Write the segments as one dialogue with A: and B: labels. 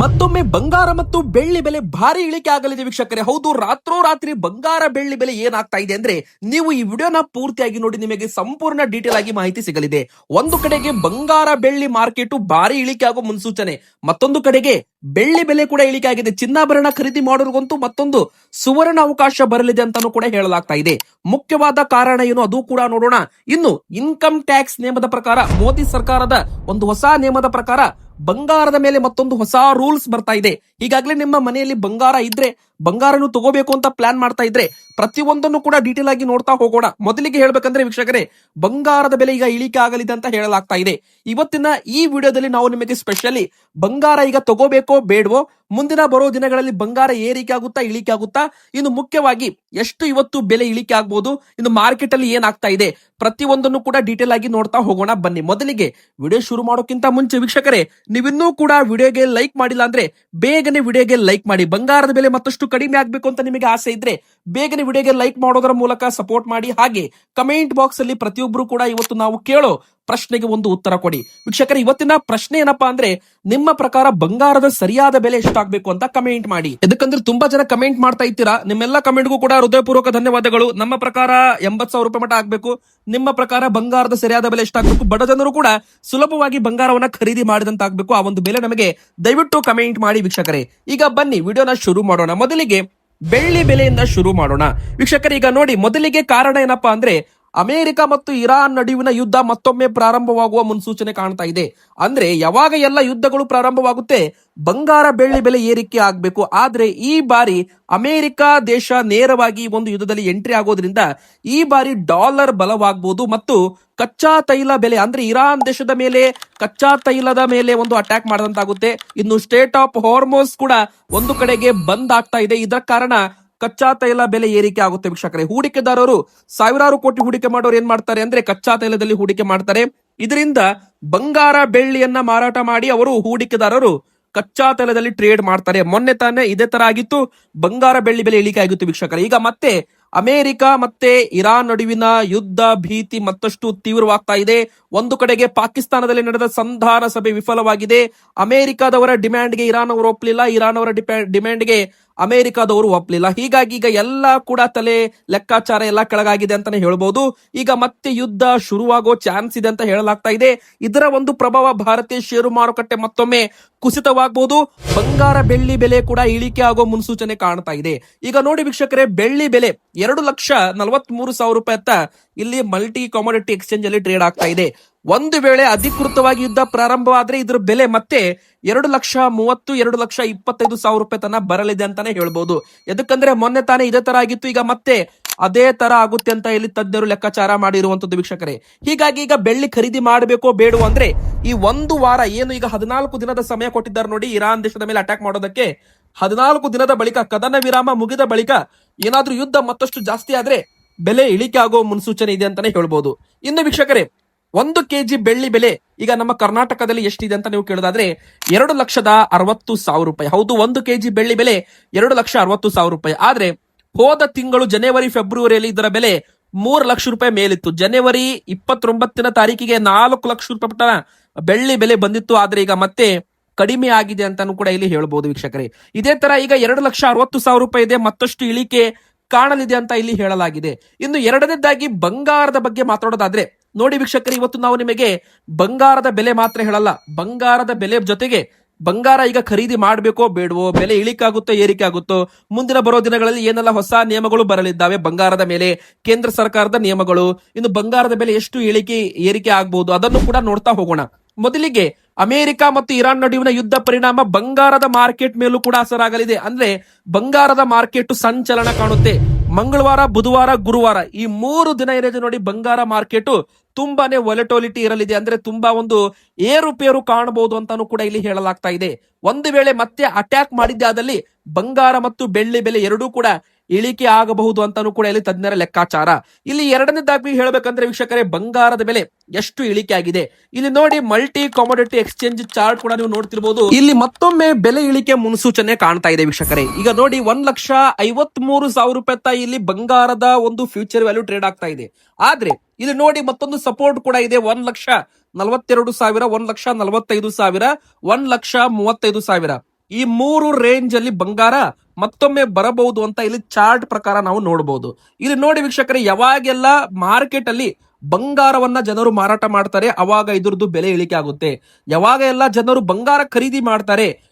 A: ಮತ್ತೊಮ್ಮೆ ಬಂಗಾರ ಮತ್ತು ಬೆಳ್ಳಿ ಬೆಲೆ ಭಾರಿ ಇಳಿಕೆ ಆಗಲಿದೆ ವೀಕ್ಷಕರೇ. ಹೌದು, ರಾತ್ರೋರಾತ್ರಿ ಬಂಗಾರ ಬೆಳ್ಳಿ ಬೆಲೆ ಏನಾಗ್ತಾ ಇದೆ ಅಂದ್ರೆ ನೀವು ಈ ವಿಡಿಯೋನ ಪೂರ್ತಿಯಾಗಿ ನೋಡಿ, ನಿಮಗೆ ಸಂಪೂರ್ಣ ಡೀಟೇಲ್ ಆಗಿ ಮಾಹಿತಿ ಸಿಗಲಿದೆ. ಒಂದು ಕಡೆಗೆ ಬಂಗಾರ ಬೆಳ್ಳಿ ಮಾರ್ಕೆಟ್ ಭಾರಿ ಇಳಿಕೆ ಆಗೋ ಮುನ್ಸೂಚನೆ, ಮತ್ತೊಂದು ಕಡೆಗೆ ಬೆಳ್ಳಿ ಬೆಲೆ ಕೂಡ ಇಳಿಕೆ ಆಗಿದೆ. ಚಿನ್ನಾಭರಣ ಖರೀದಿ ಮಾಡೋರಿಗಂತೂ ಮತ್ತೊಂದು ಸುವರ್ಣ ಅವಕಾಶ ಬರಲಿದೆ ಅಂತಾನೂ ಕೂಡ ಹೇಳಲಾಗ್ತಾ ಇದೆ. ಮುಖ್ಯವಾದ ಕಾರಣ ಏನು ಅದು ಕೂಡ ನೋಡೋಣ. ಇನ್ನು ಇನ್ಕಮ್ ಟ್ಯಾಕ್ಸ್ ನಿಯಮದ ಪ್ರಕಾರ, ಮೋದಿ ಸರ್ಕಾರದ ಒಂದು ಹೊಸ ನಿಯಮದ ಪ್ರಕಾರ ಬಂಗಾರದ ಮೇಲೆ ಮತ್ತೊಂದು ಹೊಸ ರೂಲ್ಸ್ ಬರ್ತಾ ಇದೆ. ಈಗಾಗಲೇ ನಿಮ್ಮ ಮನೆಯಲ್ಲಿ ಬಂಗಾರ ಇದ್ರೆ, ಬಂಗಾರನು ತಗೋಬೇಕು ಅಂತ ಪ್ಲಾನ್ ಮಾಡ್ತಾ ಇದ್ರೆ, ಪ್ರತಿಯೊಂದನ್ನು ಕೂಡ ಡೀಟೇಲ್ ಆಗಿ ನೋಡ್ತಾ ಹೋಗೋಣ. ಮೊದಲಿಗೆ ಹೇಳ್ಬೇಕಂದ್ರೆ ವೀಕ್ಷಕರೇ, ಬಂಗಾರದ ಬೆಲೆ ಈಗ ಇಳಿಕೆ ಆಗಲಿದೆ ಅಂತ ಹೇಳಲಾಗ್ತಾ ಇದೆ. ಇವತ್ತಿನ ಈ ವಿಡಿಯೋದಲ್ಲಿ ನಾವು ನಿಮಗೆ ಸ್ಪೆಷಲಿ ಬಂಗಾರ ಈಗ ತಗೋಬೇಕೋ ಬೇಡವೋ, ಮುಂದಿನ ಬರೋ ದಿನಗಳಲ್ಲಿ ಬಂಗಾರ ಏರಿಕೆ ಆಗುತ್ತಾ ಇಳಿಕೆ ಆಗುತ್ತಾ, ಇನ್ನು ಮುಖ್ಯವಾಗಿ ಎಷ್ಟು ಇವತ್ತು ಬೆಲೆ ಇಳಿಕೆ ಆಗ್ಬಹುದು, ಇನ್ನು ಮಾರ್ಕೆಟ್ ಅಲ್ಲಿ ಏನಾಗ್ತಾ ಇದೆ, ಪ್ರತಿಯೊಂದನ್ನು ಕೂಡ ಡೀಟೇಲ್ ಆಗಿ ನೋಡ್ತಾ ಹೋಗೋಣ ಬನ್ನಿ. ಮೊದಲಿಗೆ ವಿಡಿಯೋ ಶುರು ಮಾಡೋಕ್ಕಿಂತ ಮುಂಚೆ ವೀಕ್ಷಕರೇ, ನೀವಿನ್ನೂ ಕೂಡ ವಿಡಿಯೋಗೆ ಲೈಕ್ ಮಾಡಿಲ್ಲ ಅಂದ್ರೆ ಬೇಗನೆ ವಿಡಿಯೋಗೆ ಲೈಕ್ ಮಾಡಿ. ಬಂಗಾರದ ಬೆಲೆ ಮತ್ತಷ್ಟು ಕಡಿಮೆ ಆಗ್ಬೇಕು ಅಂತ ನಿಮಗೆ ಆಸೆ ಇದ್ರೆ ಬೇಗನೆ ವಿಡಿಯೋಗೆ ಲೈಕ್ ಮಾಡೋದರ ಮೂಲಕ ಸಪೋರ್ಟ್ ಮಾಡಿ. ಹಾಗೆ ಕಮೆಂಟ್ ಬಾಕ್ಸ್ ಅಲ್ಲಿ ಪ್ರತಿಯೊಬ್ಬರು ಕೂಡ ಇವತ್ತು ನಾವು ಕೇಳೋ ಪ್ರಶ್ನೆಗೆ ಒಂದು ಉತ್ತರ ಕೊಡಿ. ವೀಕ್ಷಕರೇ, ಇವತ್ತಿನ ಪ್ರಶ್ನೆ ಏನಪ್ಪಾ ಅಂದ್ರೆ, ನಿಮ್ಮ ಪ್ರಕಾರ ಬಂಗಾರದ ಸರಿಯಾದ ಬೆಲೆ ಎಷ್ಟಾಗಬೇಕು ಅಂತ ಕಮೆಂಟ್ ಮಾಡಿ. ಯಾಕಂದ್ರೆ ತುಂಬಾ ಜನ ಕಮೆಂಟ್ ಮಾಡ್ತಾ ಇದ್ದೀರಾ. ನಿಮ್ಮೆಲ್ಲ ಕಮೆಂಟ್ಗೂ ಕೂಡ ಹೃದಯಪೂರ್ವಕ ಧನ್ಯವಾದಗಳು. ನಮ್ಮ ಪ್ರಕಾರ 80,000 ರೂಪಾಯಿ ಮಟ್ಟ ಆಗ್ಬೇಕು. ನಿಮ್ಮ ಪ್ರಕಾರ ಬಂಗಾರದ ಸರಿಯಾದ ಬೆಲೆ ಎಷ್ಟಾಗಬೇಕು, ಬಡ ಜನರು ಕೂಡ ಸುಲಭವಾಗಿ ಬಂಗಾರವನ್ನ ಖರೀದಿ ಮಾಡಿದಂತಾಗಬೇಕು, ಆ ಒಂದು ಬೆಲೆ ನಮಗೆ ದಯವಿಟ್ಟು ಕಮೆಂಟ್ ಮಾಡಿ ವೀಕ್ಷಕರೇ. ಈಗ ಬನ್ನಿ ವಿಡಿಯೋನ ಶುರು ಮಾಡೋಣ. ಮೊದಲಿಗೆ ಬೆಳ್ಳಿ ಬೆಲೆಯಿಂದ ಶುರು ಮಾಡೋಣ ವೀಕ್ಷಕರೇ. ಈಗ ನೋಡಿ, ಮೊದಲಿಗೆ ಕಾರಣ ಏನಪ್ಪಾ ಅಂದ್ರೆ, ಅಮೆರಿಕ ಮತ್ತು ಇರಾನ್ ನಡುವಿನ ಯುದ್ಧ ಮತ್ತೊಮ್ಮೆ ಪ್ರಾರಂಭವಾಗುವ ಮುನ್ಸೂಚನೆ ಕಾಣ್ತಾ ಇದೆ. ಅಂದ್ರೆ ಯಾವಾಗ ಎಲ್ಲ ಯುದ್ಧಗಳು ಪ್ರಾರಂಭವಾಗುತ್ತೆ, ಬಂಗಾರ ಬೆಳ್ಳಿ ಬೆಲೆ ಏರಿಕೆ ಆಗ್ಬೇಕು. ಆದ್ರೆ ಈ ಬಾರಿ ಅಮೆರಿಕ ದೇಶ ನೇರವಾಗಿ ಒಂದು ಯುದ್ಧದಲ್ಲಿ ಎಂಟ್ರಿ ಆಗೋದ್ರಿಂದ ಈ ಬಾರಿ ಡಾಲರ್ ಬಲವಾಗಬಹುದು ಮತ್ತು ಕಚ್ಚಾ ತೈಲ ಬೆಲೆ, ಅಂದ್ರೆ ಇರಾನ್ ದೇಶದ ಮೇಲೆ ಕಚ್ಚಾ ತೈಲದ ಮೇಲೆ ಒಂದು ಅಟ್ಯಾಕ್ ಮಾಡದಂತಾಗುತ್ತೆ. ಇನ್ನು ಸ್ಟೇಟ್ ಆಫ್ ಹಾರ್ಮೋಸ್ ಕೂಡ ಒಂದು ಕಡೆಗೆ ಬಂದ್ ಆಗ್ತಾ ಇದೆ. ಇದರ ಕಾರಣ ಕಚ್ಚಾ ತೈಲ ಬೆಲೆ ಏರಿಕೆ ಆಗುತ್ತೆ ವೀಕ್ಷಕರೇ. ಹೂಡಿಕೆದಾರರು ಸಾವಿರಾರು ಕೋಟಿ ಹೂಡಿಕೆ ಮಾಡೋರು ಏನ್ ಮಾಡ್ತಾರೆ ಅಂದ್ರೆ ಕಚ್ಚಾ ತೈಲದಲ್ಲಿ ಹೂಡಿಕೆ ಮಾಡ್ತಾರೆ. ಇದರಿಂದ ಬಂಗಾರ ಬೆಳ್ಳಿಯನ್ನ ಮಾರಾಟ ಮಾಡಿ ಅವರು ಹೂಡಿಕೆದಾರರು ಕಚ್ಚಾ ತೈಲದಲ್ಲಿ ಟ್ರೇಡ್ ಮಾಡ್ತಾರೆ. ಮೊನ್ನೆ ತಾನೇ ಇದೇ ತರ ಆಗಿತ್ತು, ಬಂಗಾರ ಬೆಳ್ಳಿ ಬೆಲೆ ಇಳಿಕೆ ಆಗಿತ್ತು ವೀಕ್ಷಕರೇ. ಈಗ ಮತ್ತೆ ಅಮೆರಿಕ ಮತ್ತೆ ಇರಾನ್ ನಡುವಿನ ಯುದ್ಧ ಭೀತಿ ಮತ್ತಷ್ಟು ತೀವ್ರವಾಗ್ತಾ ಇದೆ. ಒಂದು ಕಡೆಗೆ ಪಾಕಿಸ್ತಾನದಲ್ಲಿ ನಡೆದ ಸಂಧಾನ ಸಭೆ ವಿಫಲವಾಗಿದೆ. ಅಮೆರಿಕದವರ ಡಿಮ್ಯಾಂಡ್ಗೆ ಇರಾನ್ ಅವರು ಒಪ್ಪಲಿಲ್ಲ, ಇರಾನ್ ಅವರ ಡಿಮ್ಯಾಂಡ್ಗೆ ಅಮೆರಿಕದವರು ಒಪ್ಪಲಿಲ್ಲ. ಹೀಗಾಗಿ ಈಗ ಎಲ್ಲ ಕೂಡ ತಲೆ ಲೆಕ್ಕಾಚಾರ ಎಲ್ಲ ಕೆಳಗಾಗಿದೆ ಅಂತಾನೆ ಹೇಳ್ಬಹುದು. ಈಗ ಮತ್ತೆ ಯುದ್ಧ ಶುರುವಾಗೋ ಚಾನ್ಸ್ ಇದೆ ಅಂತ ಹೇಳಲಾಗ್ತಾ ಇದೆ. ಇದರ ಒಂದು ಪ್ರಭಾವ ಭಾರತೀಯ ಷೇರು ಮಾರುಕಟ್ಟೆ ಮತ್ತೊಮ್ಮೆ ಕುಸಿತವಾಗಬಹುದು. ಬಂಗಾರ ಬೆಳ್ಳಿ ಬೆಲೆ ಕೂಡ ಇಳಿಕೆ ಆಗೋ ಮುನ್ಸೂಚನೆ ಕಾಣ್ತಾ ಇದೆ. ಈಗ ನೋಡಿ ವೀಕ್ಷಕರೇ, ಬೆಳ್ಳಿ ಬೆಲೆ 2,43,000 ರೂಪಾಯಿ ಅತ್ತ ಇಲ್ಲಿ ಮಲ್ಟಿ ಕಾಮೋಡಿಟಿ ಎಕ್ಸ್ಚೇಂಜ್ ಅಲ್ಲಿ ಟ್ರೇಡ್ ಆಗ್ತಾ ಇದೆ. ಒಂದು ವೇಳೆ ಅಧಿಕೃತವಾಗಿ ಯುದ್ಧ ಪ್ರಾರಂಭವಾದ್ರೆ ಇದ್ರ ಬೆಲೆ ಮತ್ತೆ 2,30,000 2,25,000 ರೂಪಾಯಿ ತನ ಬರಲಿದೆ ಅಂತಾನೆ ಹೇಳ್ಬಹುದು. ಯಾಕಂದ್ರೆ ಮೊನ್ನೆ ತಾನೇ ಇದೇ ತರ ಆಗಿತ್ತು, ಈಗ ಮತ್ತೆ ಅದೇ ತರ ಆಗುತ್ತೆ ಅಂತ ಇಲ್ಲಿ ತಜ್ಞರು ಲೆಕ್ಕಾಚಾರ ಮಾಡಿರುವಂತದ್ದು ವೀಕ್ಷಕರೇ. ಹೀಗಾಗಿ ಈಗ ಬೆಳ್ಳಿ ಖರೀದಿ ಮಾಡಬೇಕೋ ಬೇಡವೋ ಅಂದ್ರೆ ಈ ಒಂದು ವಾರ ಏನು ಈಗ 14 ದಿನದ ಸಮಯ ಕೊಟ್ಟಿದ್ದಾರೆ ನೋಡಿ ಇರಾನ್ ದೇಶದ ಮೇಲೆ ಅಟ್ಯಾಕ್ ಮಾಡೋದಕ್ಕೆ. 14 ದಿನದ ಬಳಿಕ, ಕದನ ವಿರಾಮ ಮುಗಿದ ಬಳಿಕ ಏನಾದ್ರೂ ಯುದ್ಧ ಮತ್ತಷ್ಟು ಜಾಸ್ತಿ ಆದ್ರೆ ಬೆಲೆ ಇಳಿಕೆ ಆಗೋ ಮುನ್ಸೂಚನೆ ಇದೆ ಅಂತಾನೆ ಹೇಳ್ಬಹುದು. ಇನ್ನು ವೀಕ್ಷಕರೇ, 1 ಕೆಜಿ ಬೆಳ್ಳಿ ಬೆಲೆ ಈಗ ನಮ್ಮ ಕರ್ನಾಟಕದಲ್ಲಿ ಎಷ್ಟಿದೆ ಅಂತ ನೀವು ಕೇಳೋದಾದ್ರೆ 2,60,000 ರೂಪಾಯಿ. ಹೌದು, 1 ಕೆಜಿ ಬೆಳ್ಳಿ ಬೆಲೆ 2,60,000 ರೂಪಾಯಿ. ಆದ್ರೆ ಹೋದ ತಿಂಗಳು ಜನವರಿ ಫೆಬ್ರವರಿಯಲ್ಲಿ ಇದರ ಬೆಲೆ 3 ಲಕ್ಷ ರೂಪಾಯಿ ಮೇಲಿತ್ತು. ಜನವರಿ 29ನೇ ತಾರೀಕಿಗೆ 4 ಲಕ್ಷ ರೂಪಾಯಿ ಬೆಳ್ಳಿ ಬೆಲೆ ಬಂದಿತ್ತು. ಆದ್ರೆ ಈಗ ಮತ್ತೆ ಕಡಿಮೆ ಆಗಿದೆ ಅಂತಾನು ಕೂಡ ಇಲ್ಲಿ ಹೇಳ್ಬಹುದು ವೀಕ್ಷಕರೇ. ಇದೇ ತರ ಈಗ 2,60,000 ರೂಪಾಯಿ ಇದೆ, ಮತ್ತಷ್ಟು ಇಳಿಕೆ ಕಾಣಲಿದೆ ಅಂತ ಇಲ್ಲಿ ಹೇಳಲಾಗಿದೆ. ಇನ್ನು ಎರಡನೇದಾಗಿ ಬಂಗಾರದ ಬಗ್ಗೆ ಮಾತಾಡೋದಾದ್ರೆ ನೋಡಿ ವೀಕ್ಷಕರೇ, ಇವತ್ತು ನಾವು ನಿಮಗೆ ಬಂಗಾರದ ಬೆಲೆ ಮಾತ್ರ ಹೇಳಲ್ಲ, ಬಂಗಾರದ ಬೆಲೆ ಜೊತೆಗೆ ಬಂಗಾರ ಈಗ ಖರೀದಿ ಮಾಡಬೇಕೋ ಬೇಡವೋ, ಬೆಲೆ ಇಳಿಕೆ ಆಗುತ್ತೋ ಏರಿಕೆ ಆಗುತ್ತೋ, ಮುಂದಿನ ಬರೋ ದಿನಗಳಲ್ಲಿ ಏನೆಲ್ಲ ಹೊಸ ನಿಯಮಗಳು ಬರಲಿದ್ದಾವೆ ಬಂಗಾರದ ಮೇಲೆ, ಕೇಂದ್ರ ಸರ್ಕಾರದ ನಿಯಮಗಳು, ಇನ್ನು ಬಂಗಾರದ ಬೆಲೆ ಎಷ್ಟು ಏರಿಕೆ ಆಗಬಹುದು ಅದನ್ನು ಕೂಡ ನೋಡ್ತಾ ಹೋಗೋಣ. ಮೊದಲಿಗೆ ಅಮೆರಿಕ ಮತ್ತು ಇರಾನ್ ನಡುವಿನ ಯುದ್ಧ ಪರಿಣಾಮ ಬಂಗಾರದ ಮಾರ್ಕೆಟ್ ಮೇಲೂ ಕೂಡ ಅಸರಾಗಲಿದೆ. ಅಂದ್ರೆ ಬಂಗಾರದ ಮಾರ್ಕೆಟ್ ಸಂಚಲನ ಕಾಣುತ್ತೆ. ಮಂಗಳವಾರ, ಬುಧವಾರ, ಗುರುವಾರ ಈ 3 ದಿನ ಏನಿದೆ ನೋಡಿ, ಬಂಗಾರ ಮಾರ್ಕೆಟ್ ತುಂಬಾನೇ ವೊಲಟೋಲಿಟಿ ಇರಲಿದೆ. ಅಂದ್ರೆ ತುಂಬಾ ಒಂದು ಏರುಪೇರು ಕಾಣಬಹುದು ಅಂತಾನು ಕೂಡ ಇಲ್ಲಿ ಹೇಳಲಾಗ್ತಾ ಇದೆ. ಒಂದು ವೇಳೆ ಮತ್ತೆ ಅಟ್ಯಾಕ್ ಮಾಡಿದ್ದಾದಲ್ಲಿ ಬಂಗಾರ ಮತ್ತು ಬೆಳ್ಳಿ ಬೆಲೆ ಎರಡೂ ಕೂಡ ಇಳಿಕೆ ಆಗಬಹುದು ಅಂತಾನು ಕೂಡ ಇಲ್ಲಿ ತಜ್ಞರ ಲೆಕ್ಕಾಚಾರ. ಇಲ್ಲಿ ಎರಡನೇದಾಗಿ ಹೇಳ್ಬೇಕಂದ್ರೆ ವೀಕ್ಷಕರೇ, ಬಂಗಾರದ ಬೆಲೆ ಎಷ್ಟು ಇಳಿಕೆ ಆಗಿದೆ ಇಲ್ಲಿ ನೋಡಿ. ಮಲ್ಟಿ ಕಾಮೋಡಿಟಿ ಎಕ್ಸ್ಚೇಂಜ್ ಚಾರ್ಟ್ ಕೂಡ ನೀವು ನೋಡ್ತಿರ್ಬೋದು. ಇಲ್ಲಿ ಮತ್ತೊಮ್ಮೆ ಬೆಲೆ ಇಳಿಕೆ ಮುನ್ಸೂಚನೆ ಕಾಣ್ತಾ ಇದೆ ವೀಕ್ಷಕರೇ. ಈಗ ನೋಡಿ, 1,53,000 ರೂಪಾಯಿ ಇಲ್ಲಿ ಬಂಗಾರದ ಒಂದು ಫ್ಯೂಚರ್ ವ್ಯಾಲ್ಯೂ ಟ್ರೇಡ್ ಆಗ್ತಾ ಇದೆ. ಆದ್ರೆ ಇಲ್ಲಿ ನೋಡಿ ಮತ್ತೊಂದು ಸಪೋರ್ಟ್ ಕೂಡ ಇದೆ. 1,42,000, 1,45,000, 1,35,000, ಈ 3 ರೇಂಜ್ ಅಲ್ಲಿ ಬಂಗಾರ ಮತ್ತೊಮ್ಮೆ ಬರಬಹುದು ಅಂತ ಇಲ್ಲಿ ಚಾರ್ಟ್ ಪ್ರಕಾರ ನಾವು ನೋಡಬಹುದು. ಇಲ್ಲಿ ನೋಡಿ ವೀಕ್ಷಕರೇ, ಯಾವಾಗೆಲ್ಲ ಮಾರ್ಕೆಟ್ ಅಲ್ಲಿ ಬಂಗಾರವನ್ನ ಜನರು ಮಾರಾಟ ಮಾಡ್ತಾರೆ ಅವಾಗ ಇದ್ರದ್ದು ಬೆಲೆ ಇಳಿಕೆ ಆಗುತ್ತೆ. ಯಾವಾಗ ಎಲ್ಲ ಜನರು ಬಂಗಾರ ಖರೀದಿ ಮಾಡ್ತಾರೆ,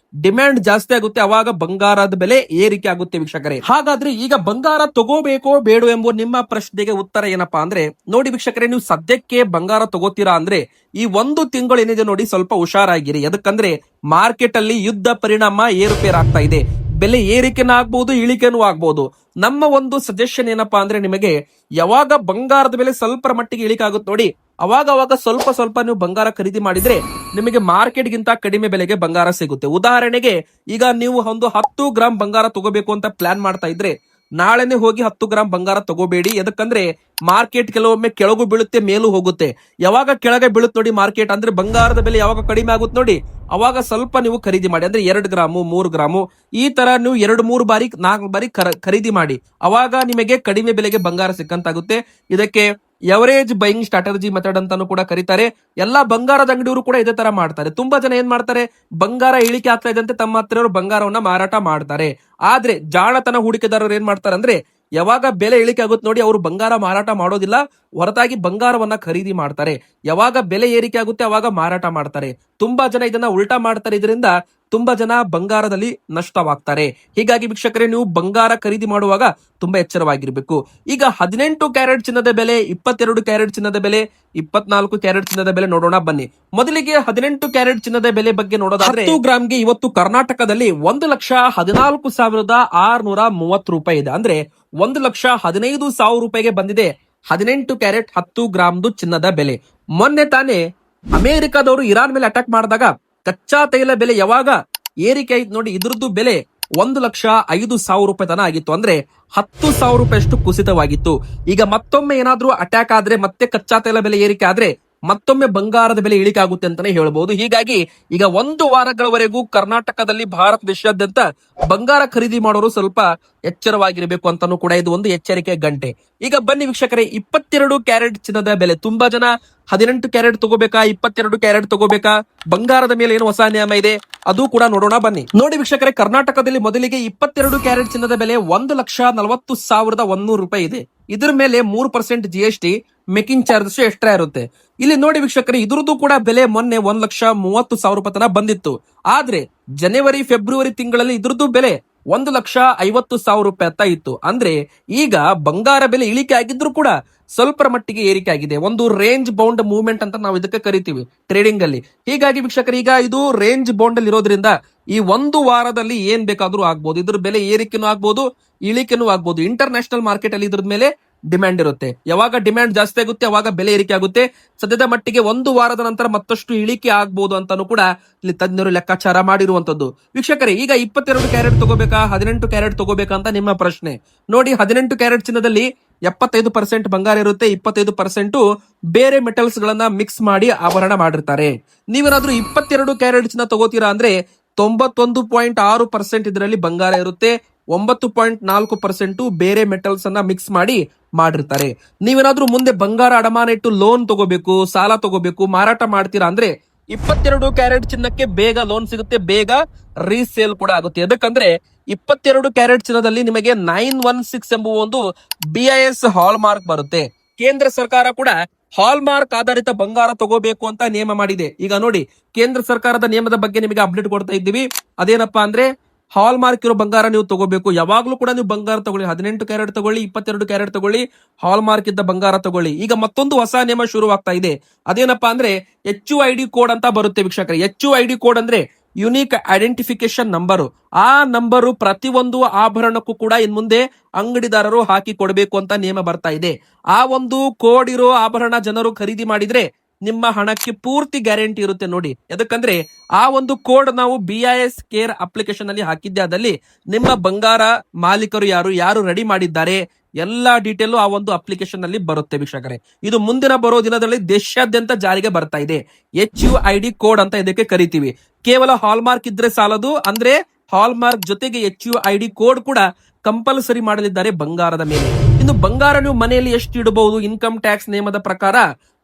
A: ಡಿಮ್ಯಾಂಡ್ ಜಾಸ್ತಿ ಆಗುತ್ತೆ, ಅವಾಗ ಬಂಗಾರದ ಬೆಲೆ ಏರಿಕೆ ಆಗುತ್ತೆ ವೀಕ್ಷಕರೇ. ಹಾಗಾದ್ರೆ ಈಗ ಬಂಗಾರ ತಗೋಬೇಕೋ ಬೇಡೋ ಎಂಬ ನಿಮ್ಮ ಪ್ರಶ್ನೆಗೆ ಉತ್ತರ ಏನಪ್ಪಾ ಅಂದ್ರೆ, ನೋಡಿ ವೀಕ್ಷಕರೇ, ನೀವು ಸದ್ಯಕ್ಕೆ ಬಂಗಾರ ತಗೋತೀರಾ ಅಂದ್ರೆ ಈ 1 ತಿಂಗಳು ಏನಿದೆ ನೋಡಿ ಸ್ವಲ್ಪ ಹುಷಾರಾಗಿರಿ. ಯಾಕಂದ್ರೆ ಮಾರ್ಕೆಟ್ ಅಲ್ಲಿ ಯುದ್ಧ ಪರಿಣಾಮ ಏರುಪೇರು ಆಗ್ತಾ ಇದೆ. ಬೆಲೆ ಏರಿಕೆನೂ ಆಗ್ಬಹುದು, ಇಳಿಕೆನೂ ಆಗ್ಬಹುದು. ನಮ್ಮ ಒಂದು ಸಜೆಷನ್ ಏನಪ್ಪಾ ಅಂದ್ರೆ, ನಿಮಗೆ ಯಾವಾಗ ಬಂಗಾರದ ಬೆಲೆ ಸ್ವಲ್ಪ ಮಟ್ಟಿಗೆ ಇಳಿಕೆ ಆಗುತ್ತೆ ನೋಡಿ, ಅವಾಗ ಸ್ವಲ್ಪ ಸ್ವಲ್ಪ ನೀವು ಬಂಗಾರ ಖರೀದಿ ಮಾಡಿದ್ರೆ ನಿಮಗೆ ಮಾರ್ಕೆಟ್ ಗಿಂತ ಕಡಿಮೆ ಬೆಲೆಗೆ ಬಂಗಾರ ಸಿಗುತ್ತೆ. ಉದಾಹರಣೆಗೆ ಈಗ ನೀವು ಒಂದು 10 ಗ್ರಾಮ್ ಬಂಗಾರ ತಗೋಬೇಕು ಅಂತ ಪ್ಲಾನ್ ಮಾಡ್ತಾ ಇದ್ರೆ ನಾಳೆನೆ ಹೋಗಿ 10 ಗ್ರಾಮ್ ಬಂಗಾರ ತಗೋಬೇಡಿ. ಯಾಕಂದ್ರೆ ಮಾರ್ಕೆಟ್ ಕೆಲವೊಮ್ಮೆ ಕೆಳಗು ಬೀಳುತ್ತೆ, ಮೇಲೂ ಹೋಗುತ್ತೆ. ಯಾವಾಗ ಕೆಳಗೆ ಬೀಳುತ್ತೆ ನೋಡಿ ಮಾರ್ಕೆಟ್, ಅಂದ್ರೆ ಬಂಗಾರದ ಬೆಲೆ ಯಾವಾಗ ಕಡಿಮೆ ಆಗುತ್ತೆ ನೋಡಿ, ಅವಾಗ ಸ್ವಲ್ಪ ನೀವು ಖರೀದಿ ಮಾಡಿ. ಅಂದ್ರೆ 2 ಗ್ರಾಮು 3 ಗ್ರಾಮು ಈ ತರ ನೀವು 2-3 ಬಾರಿ 4 ಬಾರಿ ಖರೀದಿ ಮಾಡಿ. ಅವಾಗ ನಿಮಗೆ ಕಡಿಮೆ ಬೆಲೆಗೆ ಬಂಗಾರ ಸಿಕ್ಕಂತಾಗುತ್ತೆ. ಇದಕ್ಕೆ ಎವರೇಜ್ ಬೈಯಿಂಗ್ ಸ್ಟ್ರಾಟಜಿ ಮೆಥಡ್ ಅಂತಾನು ಕೂಡ ಕರೀತಾರೆ. ಎಲ್ಲಾ ಬಂಗಾರದ ಅಂಗಡಿಯವರು ಕೂಡ ಇದೇ ತರ ಮಾಡ್ತಾರೆ. ತುಂಬಾ ಜನ ಏನ್ ಮಾಡ್ತಾರೆ, ಬಂಗಾರ ಇಳಿಕೆ ಆಗ್ತಾ ಇದ್ದಂತೆ ತಮ್ಮ ಹತ್ರ ಬಂಗಾರವನ್ನ ಮಾರಾಟ ಮಾಡ್ತಾರೆ. ಆದ್ರೆ ಜಾಣತನ ಹೂಡಿಕೆದಾರರು ಏನ್ ಮಾಡ್ತಾರೆ ಅಂದ್ರೆ, ಯಾವಾಗ ಬೆಲೆ ಇಳಿಕೆ ಆಗುತ್ತೆ ನೋಡಿ, ಅವರು ಬಂಗಾರ ಮಾರಾಟ ಮಾಡೋದಿಲ್ಲ, ಹೊರತಾಗಿ ಬಂಗಾರವನ್ನ ಖರೀದಿ ಮಾಡ್ತಾರೆ. ಯಾವಾಗ ಬೆಲೆ ಏರಿಕೆ ಆಗುತ್ತೆ ಅವಾಗ ಮಾರಾಟ ಮಾಡ್ತಾರೆ. ತುಂಬಾ ಜನ ಇದನ್ನ ಉಲ್ಟಾ ಮಾಡ್ತಾರೆ. ಇದರಿಂದ ತುಂಬಾ ಜನ ಬಂಗಾರದಲ್ಲಿ ನಷ್ಟವಾಗ್ತಾರೆ. ಹೀಗಾಗಿ ವೀಕ್ಷಕರೇ, ನೀವು ಬಂಗಾರ ಖರೀದಿ ಮಾಡುವಾಗ ತುಂಬಾ ಎಚ್ಚರವಾಗಿರ್ಬೇಕು. ಈಗ 18 ಕ್ಯಾರೆಟ್ ಚಿನ್ನದ ಬೆಲೆ, 22 ಕ್ಯಾರೆಟ್ ಚಿನ್ನದ ಬೆಲೆ, 24 ಕ್ಯಾರೆಟ್ ಚಿನ್ನದ ಬೆಲೆ ನೋಡೋಣ ಬನ್ನಿ. ಮೊದಲಿಗೆ 18 ಕ್ಯಾರೆಟ್ ಚಿನ್ನದ ಬೆಲೆ ಬಗ್ಗೆ ನೋಡೋದಾದ್ರೆ 10 ಗ್ರಾಮ್ಗೆ ಇವತ್ತು ಕರ್ನಾಟಕದಲ್ಲಿ 1,14,630 ರೂಪಾಯಿ ಇದೆ. ಅಂದ್ರೆ 1,15,000 ರೂಪಾಯಿಗೆ ಬಂದಿದೆ 18 ಕ್ಯಾರೆಟ್ 10 ಗ್ರಾಮ್ದು ಚಿನ್ನದ ಬೆಲೆ. ಮೊನ್ನೆ ತಾನೇ ಅಮೆರಿಕದವರು ಇರಾನ್ ಮೇಲೆ ಅಟ್ಯಾಕ್ ಮಾಡಿದಾಗ ಕಚ್ಚಾ ತೈಲ ಬೆಲೆ ಯಾವಾಗ ಏರಿಕೆ ಆಯ್ತು ನೋಡಿ, ಇದ್ರದ್ದು ಬೆಲೆ 1,05,000 ರೂಪಾಯಿ ತನ ಆಗಿತ್ತು. ಅಂದ್ರೆ 10,000 ರೂಪಾಯಿ ಅಷ್ಟು ಕುಸಿತವಾಗಿತ್ತು. ಈಗ ಮತ್ತೊಮ್ಮೆ ಏನಾದ್ರೂ ಅಟ್ಯಾಕ್ ಆದ್ರೆ, ಮತ್ತೆ ಕಚ್ಚಾ ತೈಲ ಬೆಲೆ ಏರಿಕೆ ಆದ್ರೆ ಮತ್ತೊಮ್ಮೆ ಬಂಗಾರದ ಬೆಲೆ ಇಳಿಕೆ ಆಗುತ್ತೆ ಅಂತಾನೆ ಹೇಳ್ಬಹುದು. ಹೀಗಾಗಿ ಈಗ 1 ವಾರಗಳವರೆಗೂ ಕರ್ನಾಟಕದಲ್ಲಿ ಭಾರತ ದೇಶಾದ್ಯಂತ ಬಂಗಾರ ಖರೀದಿ ಮಾಡೋರು ಸ್ವಲ್ಪ ಎಚ್ಚರವಾಗಿರಬೇಕು ಅಂತಾನು ಕೂಡ ಇದು ಒಂದು ಎಚ್ಚರಿಕೆ ಗಂಟೆ. ಈಗ ಬನ್ನಿ ವೀಕ್ಷಕರೇ, 22 ಕ್ಯಾರೆಟ್ ಚಿನ್ನದ ಬೆಲೆ. ತುಂಬಾ ಜನ 18 ಕ್ಯಾರೆಟ್ ತಗೋಬೇಕಾ, 22 ಕ್ಯಾರೆಟ್ ತಗೋಬೇಕಾ, ಬಂಗಾರದ ಮೇಲೆ ಏನು ಹೊಸ ನಿಯಮ ಇದೆ ಅದು ಕೂಡ ನೋಡೋಣ ಬನ್ನಿ. ನೋಡಿ ವೀಕ್ಷಕರೇ, ಕರ್ನಾಟಕದಲ್ಲಿ ಮೊದಲಿಗೆ 22 ಕ್ಯಾರೆಟ್ ಚಿನ್ನದ ಬೆಲೆ 1,40,100 ರೂಪಾಯಿ ಇದೆ. ಇದ್ರ ಮೇಲೆ 3% GST ಮೇಕಿಂಗ್ ಚಾರ್ಜಸ್ ಎಕ್ಸ್ಟ್ರಾ ಇರುತ್ತೆ. ಇಲ್ಲಿ ನೋಡಿ ವೀಕ್ಷಕರೇ, ಇದ್ರದ್ದು ಕೂಡ ಬೆಲೆ ಮೊನ್ನೆ 1,30,000 ರೂಪಾಯಿ ತನಕ ಬಂದಿತ್ತು. ಆದ್ರೆ ಜನವರಿ ಫೆಬ್ರವರಿ ತಿಂಗಳಲ್ಲಿ ಇದ್ರದ್ದು ಬೆಲೆ 1,50,000 ರೂಪಾಯಿ ಅಂತ ಇತ್ತು. ಅಂದ್ರೆ ಈಗ ಬಂಗಾರ ಬೆಲೆ ಇಳಿಕೆ ಆಗಿದ್ರು ಕೂಡ ಸ್ವಲ್ಪ ಮಟ್ಟಿಗೆ ಏರಿಕೆ ಆಗಿದೆ. ಒಂದು ರೇಂಜ್ ಬೌಂಡ್ ಮೂವ್ಮೆಂಟ್ ಅಂತ ನಾವು ಇದಕ್ಕೆ ಕರಿತೀವಿ ಟ್ರೇಡಿಂಗ್ ಅಲ್ಲಿ. ಹೀಗಾಗಿ ವೀಕ್ಷಕರು, ಈಗ ಇದು ರೇಂಜ್ ಬೌಂಡ್ ಅಲ್ಲಿ ಇರೋದ್ರಿಂದ ಈ 1 ವಾರದಲ್ಲಿ ಏನ್ ಬೇಕಾದ್ರೂ ಆಗ್ಬಹುದು. ಇದ್ರ ಬೆಲೆ ಏರಿಕೆನೂ ಆಗ್ಬಹುದು, ಇಳಿಕೆನೂ ಆಗ್ಬಹುದು. ಇಂಟರ್ನ್ಯಾಷನಲ್ ಮಾರ್ಕೆಟ್ ಅಲ್ಲಿ ಇದ್ರ ಮೇಲೆ ಡಿಮ್ಯಾಂಡ್ ಇರುತ್ತೆ. ಯಾವಾಗ ಡಿಮ್ಯಾಂಡ್ ಜಾಸ್ತಿ ಆಗುತ್ತೆ ಅವಾಗ ಬೆಲೆ ಏರಿಕೆ ಆಗುತ್ತೆ. ಸದ್ಯದ ಮಟ್ಟಿಗೆ 1 ವಾರದ ನಂತರ ಮತ್ತಷ್ಟು ಇಳಿಕೆ ಆಗ್ಬಹುದು ಅಂತಾನು ಕೂಡ ಇಲ್ಲಿ ತಜ್ಞರು ಲೆಕ್ಕಾಚಾರ ಮಾಡಿರುವಂತದ್ದು. ವೀಕ್ಷಕರೇ, ಈಗ 22 ಕ್ಯಾರೆಟ್ ತಗೋಬೇಕಾ, 18 ಕ್ಯಾರೆಟ್ ತಗೋಬೇಕಾ ಅಂತ ನಿಮ್ಮ ಪ್ರಶ್ನೆ. ನೋಡಿ, 18 ಕ್ಯಾರೆಟ್ ಚಿನ್ನದಲ್ಲಿ 75% ಬಂಗಾರ ಇರುತ್ತೆ, 25% ಬೇರೆ ಮೆಟಲ್ಸ್ ಗಳನ್ನ ಮಿಕ್ಸ್ ಮಾಡಿ ಆಭರಣ ಮಾಡಿರ್ತಾರೆ. ನೀವೇನಾದ್ರೂ 22 ಕ್ಯಾರೆಟ್ ಚಿನ್ನ ತಗೋತೀರಾ ಅಂದ್ರೆ 91.6% ಇದರಲ್ಲಿ ಬಂಗಾರ ಇರುತ್ತೆ, 9.4% ಬೇರೆ ಮೆಟಲ್ಸ್ ಅನ್ನ ಮಿಕ್ಸ್ ಮಾಡಿ ಮಾಡಿರ್ತಾರೆ. ನೀವೇನಾದ್ರೂ ಮುಂದೆ ಬಂಗಾರ ಅಡಮಾನ ಇಟ್ಟು ಲೋನ್ ತಗೋಬೇಕು, ಸಾಲ ತಗೋಬೇಕು, ಮಾರಾಟ ಮಾಡ್ತೀರಾ ಅಂದ್ರೆ 22 ಕ್ಯಾರೆಟ್ ಚಿನ್ನಕ್ಕೆ ಬೇಗ ಲೋನ್ ಸಿಗುತ್ತೆ, ಬೇಗ ರೀಸೇಲ್ ಕೂಡ ಆಗುತ್ತೆ. ಯಾಕಂದ್ರೆ 22 ಕ್ಯಾರೆಟ್ ಚಿನ್ನದಲ್ಲಿ ನಿಮಗೆ 916 ಎಂಬ ಒಂದು BIS ಹಾಲ್ ಮಾರ್ಕ್ ಬರುತ್ತೆ. ಕೇಂದ್ರ ಸರ್ಕಾರ ಕೂಡ ಹಾಲ್ ಮಾರ್ಕ್ ಆಧಾರಿತ ಬಂಗಾರ ತಗೋಬೇಕು ಅಂತ ನಿಯಮ ಮಾಡಿದೆ. ಈಗ ನೋಡಿ, ಕೇಂದ್ರ ಸರ್ಕಾರದ ನಿಯಮದ ಬಗ್ಗೆ ನಿಮಗೆ ಅಪ್ಡೇಟ್ ಕೊಡ್ತಾ ಇದ್ದೀವಿ. ಅದೇನಪ್ಪಾ ಅಂದ್ರೆ, ಹಾಲ್ ಮಾರ್ಕ್ ಇರೋ ಬಂಗಾರ ನೀವು ತಗೋಬೇಕು. ಯಾವಾಗ್ಲೂ ಕೂಡ ನೀವು ಬಂಗಾರ ತಗೊಳ್ಳಿ, 18 ಕ್ಯಾರೆಟ್ ತಗೊಳ್ಳಿ, 22 ಕ್ಯಾರೆಟ್ ತಗೊಳ್ಳಿ, ಹಾಲ್ ಮಾರ್ಕ್ ಇದ್ದ ಬಂಗಾರ ತಗೊಳ್ಳಿ. ಈಗ ಮತ್ತೊಂದು ಹೊಸ ನಿಯಮ ಶುರುವಾಗ್ತಾ ಇದೆ. ಅದೇನಪ್ಪಾ ಅಂದ್ರೆ HUID ಕೋಡ್ ಅಂತ ಬರುತ್ತೆ ವೀಕ್ಷಕರೇ. HUID ಕೋಡ್ ಅಂದ್ರೆ ಯುನಿಕ್ ಐಡೆಂಟಿಫಿಕೇಶನ್ ನಂಬರ್. ಆ ನಂಬರು ಪ್ರತಿಯೊಂದು ಆಭರಣಕ್ಕೂ ಕೂಡ ಇನ್ ಮುಂದೆ ಅಂಗಡಿದಾರರು ಹಾಕಿ ಕೊಡಬೇಕು ಅಂತ ನಿಯಮ ಬರ್ತಾ ಇದೆ. ಆ ಒಂದು ಕೋಡ್ ಇರೋ ಆಭರಣ ಜನರು ಖರೀದಿ ಮಾಡಿದ್ರೆ ನಿಮ್ಮ ಹಣಕ್ಕೆ ಪೂರ್ತಿ ಗ್ಯಾರಂಟಿ ಇರುತ್ತೆ ನೋಡಿ. ಯಾಕಂದ್ರೆ ಆ ಒಂದು ಕೋಡ್ ನಾವು BIS ಕೇರ್ ಅಪ್ಲಿಕೇಶನ್ ಅಲ್ಲಿ ಹಾಕಿದ್ದೆ. ಅದಲ್ಲಿ ನಿಮ್ಮ ಬಂಗಾರ ಮಾಲೀಕರು ಯಾರು ರೆಡಿ ಮಾಡಿದ್ದಾರೆ ಎಲ್ಲಾ ಡೀಟೇಲ್ ಆ ಒಂದು ಅಪ್ಲಿಕೇಶನ್ ಅಲ್ಲಿ ಬರುತ್ತೆ ವೀಕ್ಷಕರೇ. ಇದು ಮುಂದಿನ ಬರೋ ದಿನದಲ್ಲಿ ದೇಶಾದ್ಯಂತ ಜಾರಿಗೆ ಬರ್ತಾ ಇದೆ. HUID ಕೋಡ್ ಅಂತ ಇದಕ್ಕೆ ಕರಿತೀವಿ. ಕೇವಲ ಹಾಲ್ ಮಾರ್ಕ್ ಇದ್ರೆ ಸಾಲದು, ಅಂದ್ರೆ ಹಾಲ್ ಮಾರ್ಕ್ ಜೊತೆಗೆ HUID ಕೋಡ್ ಕೂಡ ಕಂಪಲ್ಸರಿ ಮಾಡಲಿದ್ದಾರೆ ಬಂಗಾರದ ಮೇಲೆ. ಇನ್ನು ಬಂಗಾರ ನೀವು ಮನೆಯಲ್ಲಿ ಎಷ್ಟು ಇಡಬಹುದು? ಇನ್ಕಮ್ ಟ್ಯಾಕ್ಸ್ ನಿಯಮದ ಪ್ರಕಾರ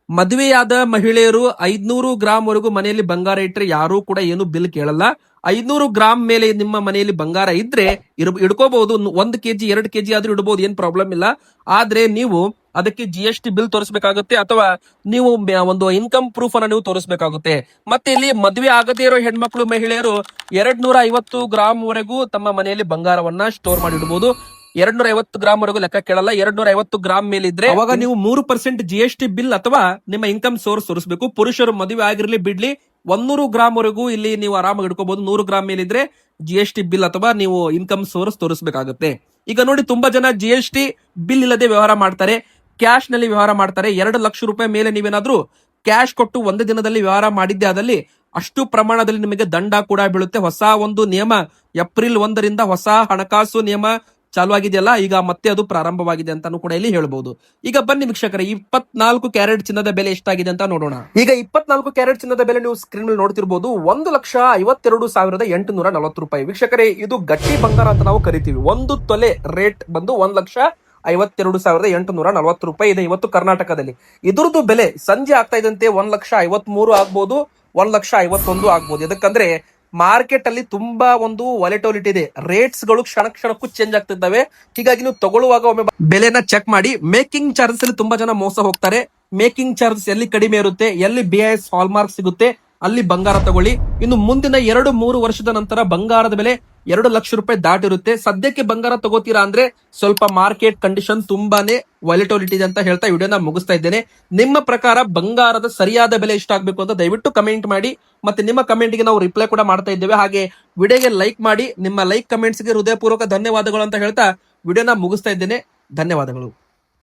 A: ಮದುವೆಯಾದ ಮಹಿಳೆಯರು 500 ಗ್ರಾಮ್ ವರೆಗೂ ಮನೆಯಲ್ಲಿ ಬಂಗಾರ ಇಟ್ಟರೆ ಯಾರು ಕೂಡ ಏನು ಬಿಲ್ ಕೇಳಲ್ಲ. 500 ಗ್ರಾಮ್ ಮೇಲೆ ನಿಮ್ಮ ಮನೆಯಲ್ಲಿ ಬಂಗಾರ ಇದ್ರೆ ಇಡ್ಕೋಬಹುದು. 1 ಕೆಜಿ 2 ಕೆಜಿ ಆದ್ರೂ ಇಡಬಹುದು, ಏನ್ ಪ್ರಾಬ್ಲಮ್ ಇಲ್ಲ. ಆದ್ರೆ ನೀವು ಅದಕ್ಕೆ GST ಬಿಲ್ ತೋರಿಸಬೇಕಾಗುತ್ತೆ, ಅಥವಾ ನೀವು ಒಂದು ಇನ್ಕಮ್ ಪ್ರೂಫ್ ಅನ್ನ ನೀವು ತೋರಿಸಬೇಕಾಗುತ್ತೆ. ಮತ್ತೆ ಇಲ್ಲಿ ಮದುವೆ ಆಗದೇ ಇರೋ ಹೆಣ್ಮಕ್ಳು ಮಹಿಳೆಯರು 250 ಗ್ರಾಮ್ ವರೆಗೂ ತಮ್ಮ ಮನೆಯಲ್ಲಿ ಬಂಗಾರವನ್ನ ಸ್ಟೋರ್ ಮಾಡಿ ಇಡಬಹುದು. 250 ಗ್ರಾಮ್ ವರೆಗೂ ಲೆಕ್ಕ ಕೇಳಲ್ಲ. 250 ಗ್ರಾಮ್ ಮೇಲಿದ್ರೆ ಅವಾಗ ನೀವು 3% GST ಬಿಲ್ ಅಥವಾ ನಿಮ್ಮ ಇನ್ಕಮ್ ಸೋರ್ಸ್ ತೋರಿಸಬೇಕು. ಪುರುಷರು ಮದುವೆ ಆಗಿರ್ಲಿ ಬಿಡ್ಲಿ 100 ಗ್ರಾಮ್ ವರೆಗೂ ಇಲ್ಲಿ ನೀವು ಆರಾಮಾಗಿ ಇಟ್ಕೋಬಹುದು. 100 ಗ್ರಾಮ್ ಮೇಲಿದ್ರೆ GST ಬಿಲ್ ಅಥವಾ ನೀವು ಇನ್ಕಮ್ ಸೋರ್ಸ್ ತೋರಿಸಬೇಕಾಗುತ್ತೆ. ಈಗ ನೋಡಿ, ತುಂಬಾ ಜನ GST ಬಿಲ್ ಇಲ್ಲದೆ ವ್ಯವಹಾರ ಮಾಡ್ತಾರೆ, ಕ್ಯಾಶ್ ನಲ್ಲಿ ವ್ಯವಹಾರ ಮಾಡ್ತಾರೆ. 2 ಲಕ್ಷ ರೂಪಾಯಿ ಮೇಲೆ ನೀವೇನಾದ್ರೂ ಕ್ಯಾಶ್ ಕೊಟ್ಟು ಒಂದು ದಿನದಲ್ಲಿ ವ್ಯವಹಾರ ಮಾಡಿದ್ದೆ ಆದಲ್ಲಿ ಅಷ್ಟು ಪ್ರಮಾಣದಲ್ಲಿ ನಿಮಗೆ ದಂಡ ಕೂಡ ಬೀಳುತ್ತೆ. ಹೊಸ ಒಂದು ನಿಯಮ ಏಪ್ರಿಲ್ 1ರಿಂದ ಹೊಸ ಹಣಕಾಸು ನಿಯಮ ಚಾಲು ಆಗಿದೆಯಲ್ಲ, ಈಗ ಮತ್ತೆ ಅದು ಪ್ರಾರಂಭವಾಗಿದೆ ಅಂತಾನು ಕೂಡ ಇಲ್ಲಿ ಹೇಳ್ಬಹುದು. ಈಗ ಬನ್ನಿ ವೀಕ್ಷಕರೇ, 24 ಕ್ಯಾರೆಟ್ ಚಿನ್ನದ ಬೆಲೆ ಎಷ್ಟಾಗಿದೆ ಅಂತ ನೋಡೋಣ. ಈಗ 24 ಕ್ಯಾರೆಟ್ ಚಿನ್ನದ ಬೆಲೆ ನೀವು ಸ್ಕ್ರೀನ್ ಮೇಲೆ ನೋಡ್ತಿರ್ಬೋದು, 1,52,840 ರೂಪಾಯಿ. ವೀಕ್ಷಕರೇ, ಇದು ಗಟ್ಟಿ ಬಂಗಾರ ಅಂತ ನಾವು ಕರಿತೀವಿ. ಒಂದು ತೊಲೆ ರೇಟ್ ಬಂದು 1,52,840 ರೂಪಾಯಿ ಇದೆ ಇವತ್ತು ಕರ್ನಾಟಕದಲ್ಲಿ. ಇದ್ರದ್ದು ಬೆಲೆ ಸಂಜೆ ಆಗ್ತಾ ಇದ್ದಂತೆ 1,53,000 ಆಗ್ಬಹುದು, 1,51,000 ಆಗ್ಬಹುದು. ಯಾಕಂದ್ರೆ ಮಾರ್ಕೆಟ್ ಅಲ್ಲಿ ತುಂಬಾ ಒಂದು ವಾಲಿಟಿಲಿಟಿ ಇದೆ, ರೇಟ್ಸ್ ಗಳು ಕ್ಷಣ ಕ್ಷಣಕ್ಕೂ ಚೇಂಜ್ ಆಗ್ತಿದ್ದಾವೆ. ಹೀಗಾಗಿ ನೀವು ತಗೊಳ್ಳುವಾಗ ಒಮ್ಮೆ ಬೆಲೆನ ಚೆಕ್ ಮಾಡಿ. ಮೇಕಿಂಗ್ ಚಾರ್ಜಸ್ ಅಲ್ಲಿ ತುಂಬಾ ಜನ ಮೋಸ ಹೋಗ್ತಾರೆ. ಮೇಕಿಂಗ್ ಚಾರ್ಜಸ್ ಎಲ್ಲಿ ಕಡಿಮೆ ಇರುತ್ತೆ, ಎಲ್ಲಿ BIS ಹಾಲ್ ಮಾರ್ಕ್ ಸಿಗುತ್ತೆ ಅಲ್ಲಿ ಬಂಗಾರ ತಗೊಳ್ಳಿ. ಇನ್ನು ಮುಂದಿನ 2-3 ವರ್ಷದ ನಂತರ ಬಂಗಾರದ ಬೆಲೆ 2 ಲಕ್ಷ ರೂಪಾಯಿ ದಾಟಿರುತ್ತೆ. ಸದ್ಯಕ್ಕೆ ಬಂಗಾರ ತಗೋತೀರಾ ಅಂದ್ರೆ ಸ್ವಲ್ಪ ಮಾರ್ಕೆಟ್ ಕಂಡೀಷನ್ ತುಂಬಾನೇ ವಾಲಿಟಿಲಿಟಿ ಇದೆ ಅಂತ ಹೇಳ್ತಾ ವಿಡಿಯೋನ ಮುಗಿಸ್ತಾ ಇದ್ದೇನೆ. ನಿಮ್ಮ ಪ್ರಕಾರ ಬಂಗಾರದ ಸರಿಯಾದ ಬೆಲೆ ಎಷ್ಟಾಗಬೇಕು ಅಂತ ದಯವಿಟ್ಟು ಕಮೆಂಟ್ ಮಾಡಿ. ಮತ್ತೆ ನಿಮ್ಮ ಕಮೆಂಟ್ ಗೆ ನಾವು ರಿಪ್ಲೈ ಕೂಡ ಮಾಡ್ತಾ ಇದ್ದೇವೆ. ಹಾಗೆ ವಿಡಿಯೋಗೆ ಲೈಕ್ ಮಾಡಿ. ನಿಮ್ಮ ಲೈಕ್ ಕಮೆಂಟ್ಸ್ ಗೆ ಹೃದಯಪೂರ್ವಕ ಧನ್ಯವಾದಗಳು ಅಂತ ಹೇಳ್ತಾ ವಿಡಿಯೋನ ಮುಗಿಸ್ತಾ ಇದ್ದೇನೆ. ಧನ್ಯವಾದಗಳು.